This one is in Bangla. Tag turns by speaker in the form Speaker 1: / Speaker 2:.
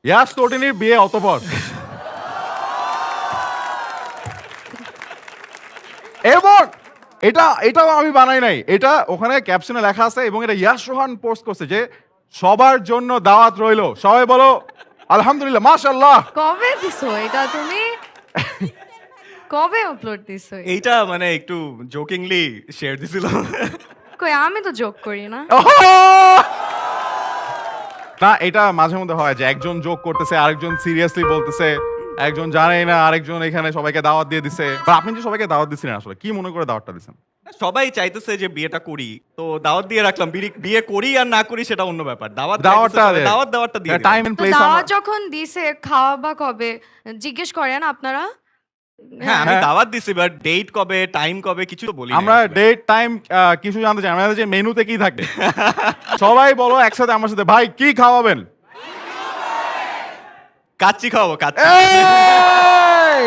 Speaker 1: ইয়াস তটিনীর বিয়ে অতঃপর। এবং এটাও আমি বানাই নাই, এটা ওখানে ক্যাপশনে লেখা আছে এবং এটা ইয়াস রোহান পোস্ট করছে যে সবার জন্য দাওয়াত রইলো, সবাই বলো আলহামদুলিল্লাহ মাশাআল্লাহ।
Speaker 2: কবে দিছো এটা তুমি? কবে আপলোড দিছো?
Speaker 3: এইটা মানে একটু জোকিংলি শেয়ার দিছিল।
Speaker 2: কই আমি তো জোক করি না।
Speaker 1: না, এটা মাঝে মধ্যে হয় যে একজন জোক করতেছে, আরেকজন সিরিয়াসলি বলতেছে, একজন জানেই না, আরেকজন এখানে সবাইকে দাওয়াত দিয়ে দিছে। বা আপনি যে সবাইকে দাওয়াত দিছিলেন আসলে কি মনে করে দাওয়াতটা দিছেন?
Speaker 3: সবাই চাইতেছে যে বিয়েটা করি, তো দাওয়াত দিয়ে রাখলাম। বিয়ে করি আর না করি সেটা অন্য ব্যাপার। দাওয়াতটা দিয়ে দিলাম।
Speaker 1: টাইম এন্ড
Speaker 2: তো
Speaker 1: প্লেস।
Speaker 2: দাওয়াত যখন দিছে খাওয়াবা কবে জিজ্ঞেস করেন আপনারা?
Speaker 3: হ্যাঁ, আমি
Speaker 1: হ্যাঁ।
Speaker 3: দাওয়াত দিছি, বাট ডেট কবে, টাইম কবে কিছু তো বলি নাই
Speaker 1: আমরা
Speaker 3: আসলে।
Speaker 1: ডেট টাইম কিছু জানতে চাই, আমরা যে মেনুতে কি থাকবে সবাই বলো একসাথে আমার সাথে, ভাই কি খাওয়াবেন?
Speaker 3: কাচ্চি খাওয়াবো, কাচ্চি।
Speaker 1: এই!